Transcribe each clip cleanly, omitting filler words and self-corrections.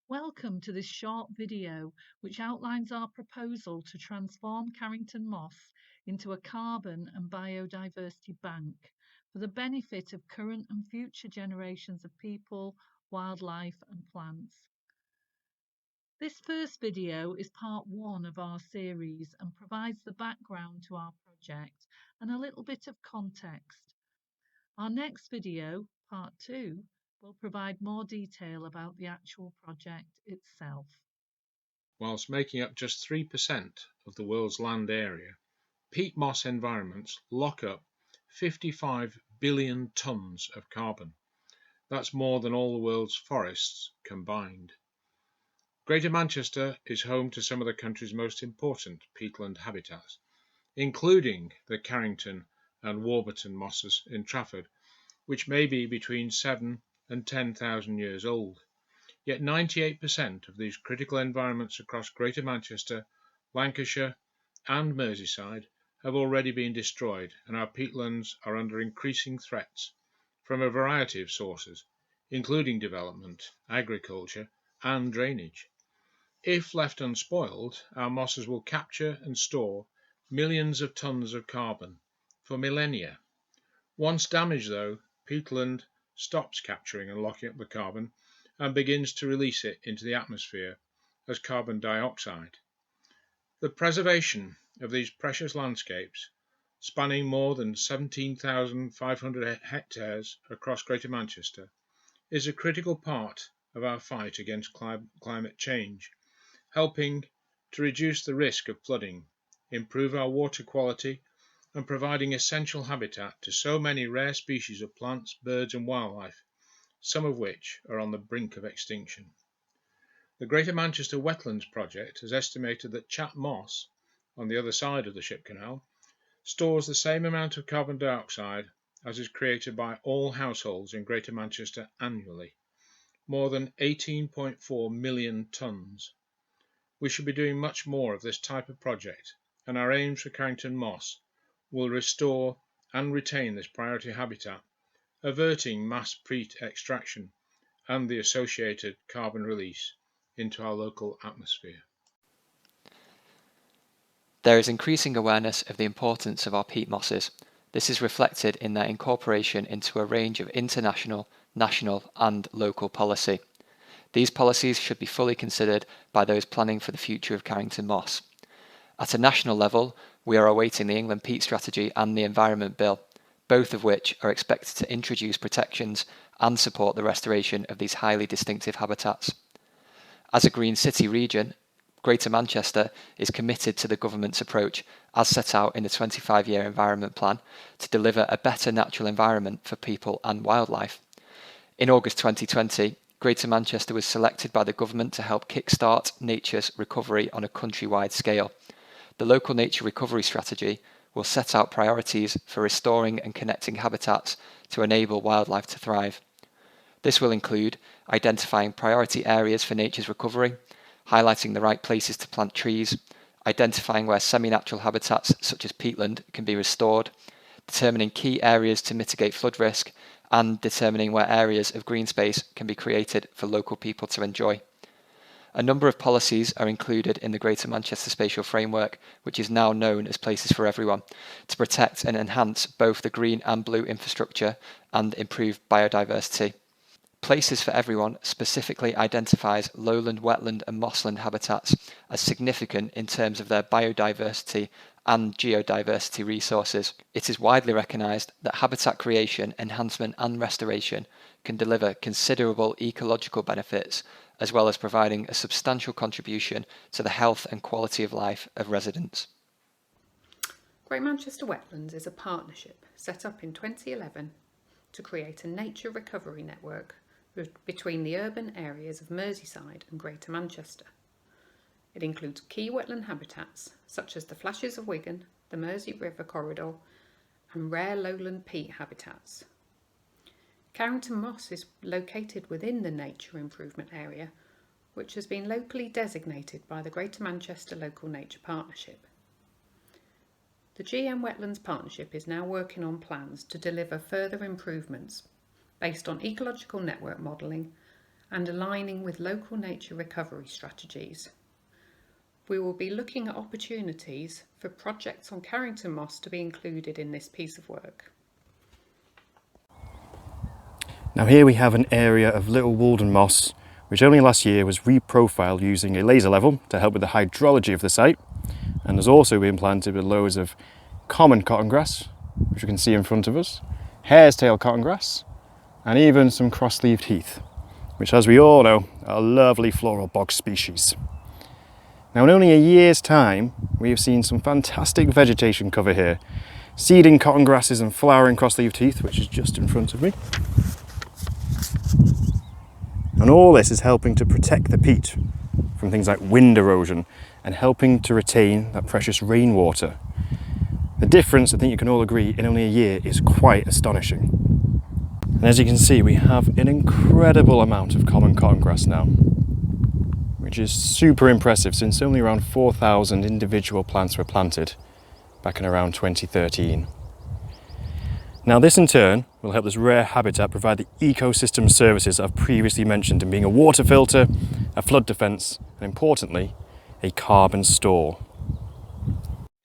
Welcome to this short video which outlines our proposal to transform Carrington Moss into a carbon and biodiversity bank for the benefit of current and future generations of people, wildlife and plants. This first video is part one of our series and provides the background to our project and a little bit of context. Our next video, part two, will provide more detail about the actual project itself. Whilst making up just 3% of the world's land area, peat moss environments lock up 55 billion tonnes of carbon. That's more than all the world's forests combined. Greater Manchester is home to some of the country's most important peatland habitats, including the Carrington and Warburton mosses in Trafford, which may be between 7 and 10,000 years old. Yet 98% of these critical environments across Greater Manchester, Lancashire and Merseyside have already been destroyed, and our peatlands are under increasing threats from a variety of sources, including development, agriculture and drainage. If left unspoiled, our mosses will capture and store millions of tonnes of carbon for millennia. Once damaged though, peatland stops capturing and locking up the carbon and begins to release it into the atmosphere as carbon dioxide. The preservation of these precious landscapes, spanning more than 17,500 hectares across Greater Manchester, is a critical part of our fight against climate change, helping to reduce the risk of flooding, improve our water quality, and providing essential habitat to so many rare species of plants, birds and wildlife, some of which are on the brink of extinction. The Greater Manchester Wetlands project has estimated that Chat Moss, on the other side of the Ship Canal, stores the same amount of carbon dioxide as is created by all households in Greater Manchester annually, more than 18.4 million tonnes. We should be doing much more of this type of project, and our aims for Carrington Moss will restore and retain this priority habitat, averting mass peat extraction and the associated carbon release into our local atmosphere. There is increasing awareness of the importance of our peat mosses. This is reflected in their incorporation into a range of international, national and local policy. These policies should be fully considered by those planning for the future of Carrington Moss. At a national level, we are awaiting the England Peat Strategy and the Environment Bill, both of which are expected to introduce protections and support the restoration of these highly distinctive habitats. As a Green City region, Greater Manchester is committed to the government's approach as set out in the 25-year Environment Plan to deliver a better natural environment for people and wildlife. In August 2020, Greater Manchester was selected by the government to help kickstart nature's recovery on a countrywide scale. The local nature recovery strategy will set out priorities for restoring and connecting habitats to enable wildlife to thrive. This will include identifying priority areas for nature's recovery, highlighting the right places to plant trees, identifying where semi-natural habitats such as peatland can be restored, determining key areas to mitigate flood risk, and determining where areas of green space can be created for local people to enjoy. A number of policies are included in the Greater Manchester Spatial Framework, which is now known as Places for Everyone, to protect and enhance both the green and blue infrastructure and improve biodiversity. Places for Everyone specifically identifies lowland, wetland and mossland habitats as significant in terms of their biodiversity and geodiversity resources. It is widely recognised that habitat creation, enhancement and restoration can deliver considerable ecological benefits, as well as providing a substantial contribution to the health and quality of life of residents. Great Manchester Wetlands is a partnership set up in 2011 to create a nature recovery network between the urban areas of Merseyside and Greater Manchester. It includes key wetland habitats such as the Flashes of Wigan, the Mersey River Corridor and rare lowland peat habitats. Carrington Moss is located within the nature improvement area, which has been locally designated by the Greater Manchester Local Nature Partnership. The GM Wetlands Partnership is now working on plans to deliver further improvements based on ecological network modelling and aligning with local nature recovery strategies. We will be looking at opportunities for projects on Carrington Moss to be included in this piece of work. Now here we have an area of little Walden moss which only last year was reprofiled using a laser level to help with the hydrology of the site, and has also been planted with loads of common cotton grass, which you can see in front of us, hare's tail cotton grass, and even some cross-leaved heath, which, as we all know, are lovely floral bog species. Now in only a year's time we have seen some fantastic vegetation cover here, seeding cotton grasses and flowering cross-leaved heath, which is just in front of me. And all this is helping to protect the peat from things like wind erosion and helping to retain that precious rainwater. The difference, I think you can all agree, in only a year is quite astonishing. And as you can see, we have an incredible amount of common cotton grass now, which is super impressive since only around 4,000 individual plants were planted back in around 2013. Now this in turn will help this rare habitat provide the ecosystem services I've previously mentioned in being a water filter, a flood defence, and importantly, a carbon store.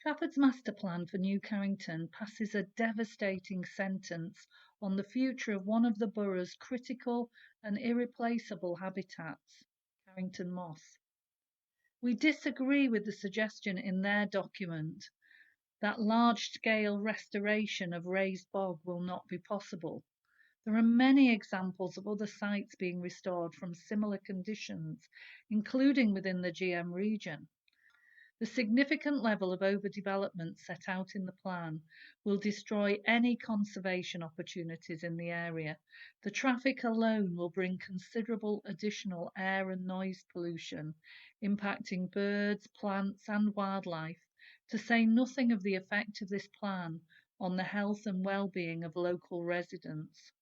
Trafford's master plan for New Carrington passes a devastating sentence on the future of one of the borough's critical and irreplaceable habitats, Carrington Moss. We disagree with the suggestion in their document that large-scale restoration of raised bog will not be possible. There are many examples of other sites being restored from similar conditions, including within the GM region. The significant level of overdevelopment set out in the plan will destroy any conservation opportunities in the area. The traffic alone will bring considerable additional air and noise pollution, impacting birds, plants and wildlife, to say nothing of the effect of this plan on the health and well-being of local residents.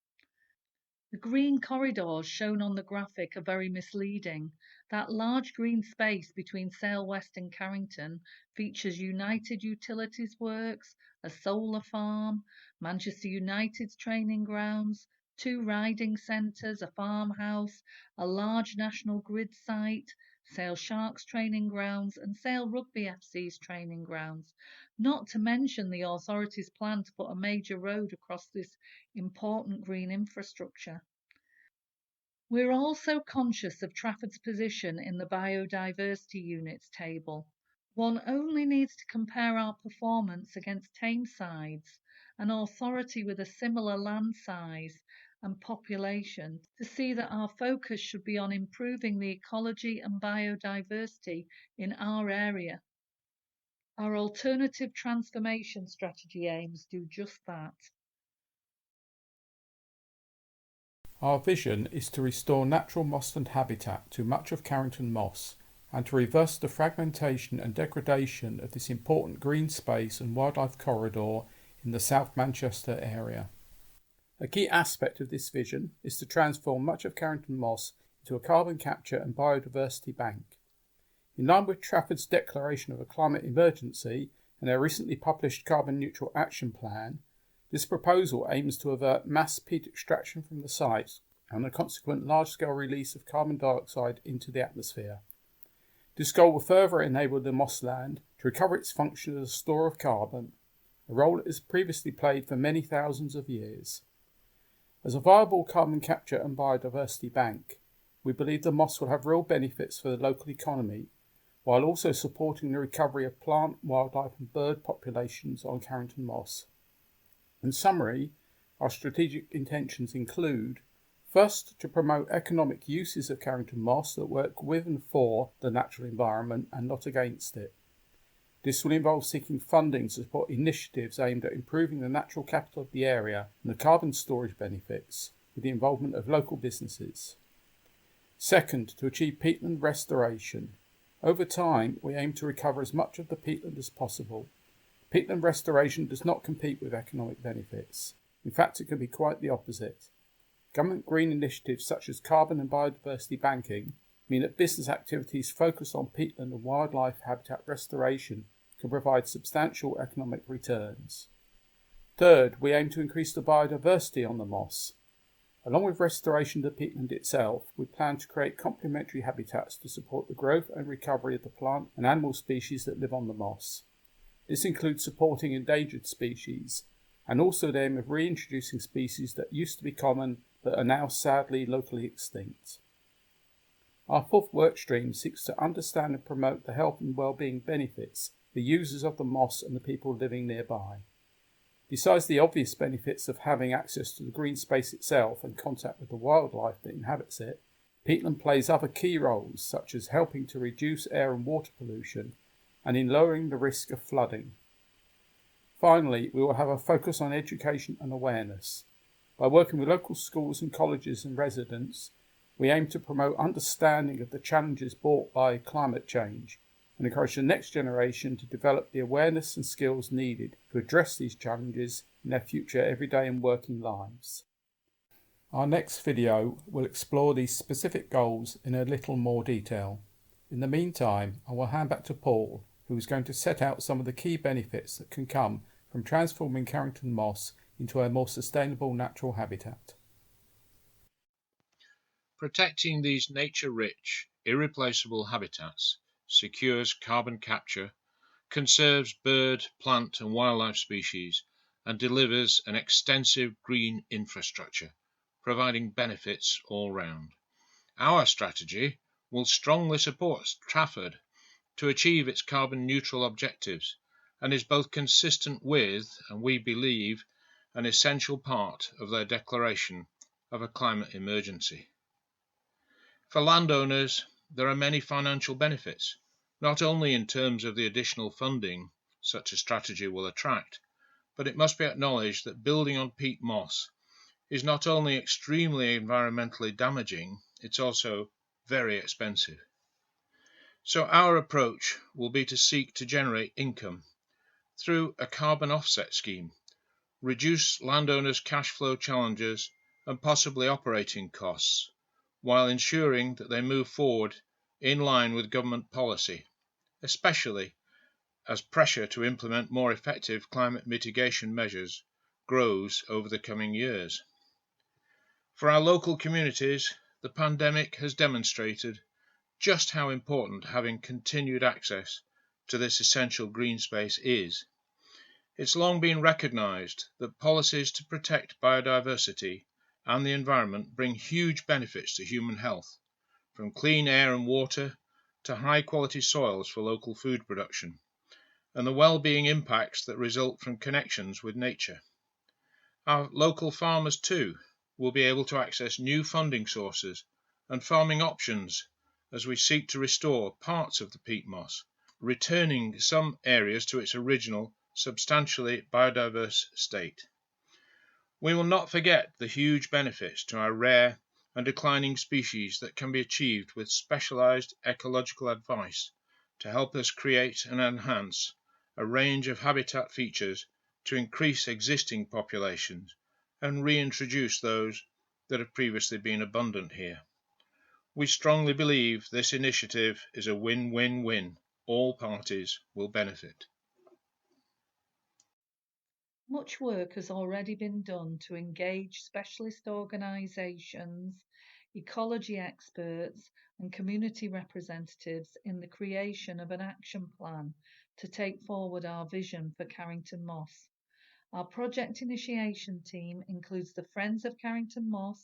The green corridors shown on the graphic are very misleading. That large green space between Sale West and Carrington features United Utilities Works, a solar farm, Manchester United's training grounds, 2 riding centres, a farmhouse, a large National Grid site, Sale Sharks training grounds and Sale Rugby FC's training grounds, not to mention the authority's plan to put a major road across this important green infrastructure. We're also conscious of Trafford's position in the biodiversity units table. One only needs to compare our performance against Tameside's, an authority with a similar land size and population, to see that our focus should be on improving the ecology and biodiversity in our area. Our alternative transformation strategy aims do just that. Our vision is to restore natural mossland habitat to much of Carrington Moss and to reverse the fragmentation and degradation of this important green space and wildlife corridor in the South Manchester area. A key aspect of this vision is to transform much of Carrington Moss into a carbon capture and biodiversity bank. In line with Trafford's declaration of a climate emergency and their recently published carbon neutral action plan, this proposal aims to avert mass peat extraction from the site and the consequent large-scale release of carbon dioxide into the atmosphere. This goal will further enable the mossland to recover its function as a store of carbon, a role it has previously played for many thousands of years. As a viable carbon capture and biodiversity bank, we believe the moss will have real benefits for the local economy, while also supporting the recovery of plant, wildlife and bird populations on Carrington Moss. In summary, our strategic intentions include: first, to promote economic uses of Carrington Moss that work with and for the natural environment and not against it. This will involve seeking funding to support initiatives aimed at improving the natural capital of the area and the carbon storage benefits, with the involvement of local businesses. Second, to achieve peatland restoration. Over time, we aim to recover as much of the peatland as possible. Peatland restoration does not compete with economic benefits. In fact, it can be quite the opposite. Government green initiatives such as carbon and biodiversity banking mean that business activities focused on peatland and wildlife habitat restoration can provide substantial economic returns. Third, we aim to increase the biodiversity on the moss. Along with restoration of the peatland itself, we plan to create complementary habitats to support the growth and recovery of the plant and animal species that live on the moss. This includes supporting endangered species and also the aim of reintroducing species that used to be common but are now sadly locally extinct. Our fourth workstream seeks to understand and promote the health and well-being benefits for users of the moss and the people living nearby. Besides the obvious benefits of having access to the green space itself and contact with the wildlife that inhabits it, peatland plays other key roles such as helping to reduce air and water pollution and in lowering the risk of flooding. Finally, we will have a focus on education and awareness. By working with local schools and colleges and residents, we aim to promote understanding of the challenges brought by climate change and encourage the next generation to develop the awareness and skills needed to address these challenges in their future everyday and working lives. Our next video will explore these specific goals in a little more detail. In the meantime, I will hand back to Paul, who is going to set out some of the key benefits that can come from transforming Carrington Moss into a more sustainable natural habitat. Protecting these nature-rich, irreplaceable habitats secures carbon capture, conserves bird, plant and wildlife species, and delivers an extensive green infrastructure, providing benefits all round. Our strategy will strongly support Trafford to achieve its carbon neutral objectives and is both consistent with, and we believe, an essential part of their declaration of a climate emergency. For landowners, there are many financial benefits, not only in terms of the additional funding such a strategy will attract, but it must be acknowledged that building on peat moss is not only extremely environmentally damaging, it's also very expensive. So our approach will be to seek to generate income through a carbon offset scheme, reduce landowners' cash flow challenges and possibly operating costs, while ensuring that they move forward in line with government policy, especially as pressure to implement more effective climate mitigation measures grows over the coming years. For our local communities, the pandemic has demonstrated just how important having continued access to this essential green space is. It's long been recognised that policies to protect biodiversity and the environment bring huge benefits to human health, from clean air and water to high quality soils for local food production, and the well-being impacts that result from connections with nature. Our local farmers too will be able to access new funding sources and farming options as we seek to restore parts of the peat moss, returning some areas to its original, substantially biodiverse state. We will not forget the huge benefits to our rare and declining species that can be achieved with specialised ecological advice to help us create and enhance a range of habitat features to increase existing populations and reintroduce those that have previously been abundant here. We strongly believe this initiative is a win-win-win. All parties will benefit. Much work has already been done to engage specialist organisations, ecology experts and community representatives in the creation of an action plan to take forward our vision for Carrington Moss. Our project initiation team includes the Friends of Carrington Moss,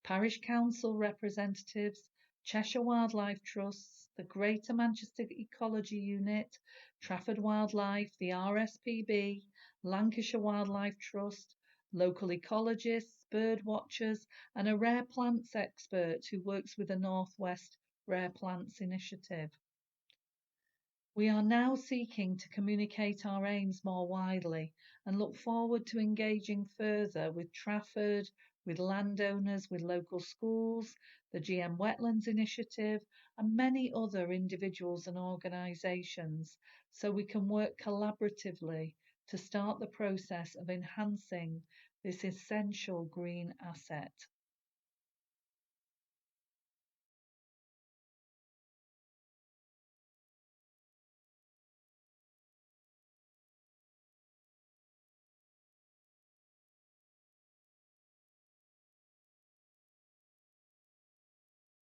Parish Council representatives, Cheshire Wildlife Trusts, the Greater Manchester Ecology Unit, Trafford Wildlife, the RSPB, Lancashire Wildlife Trust, local ecologists, bird watchers, and a rare plants expert who works with the North West Rare Plants Initiative. We are now seeking to communicate our aims more widely and look forward to engaging further with Trafford, with landowners, with local schools, the GM Wetlands Initiative, and many other individuals and organisations so we can work collaboratively to start the process of enhancing this essential green asset.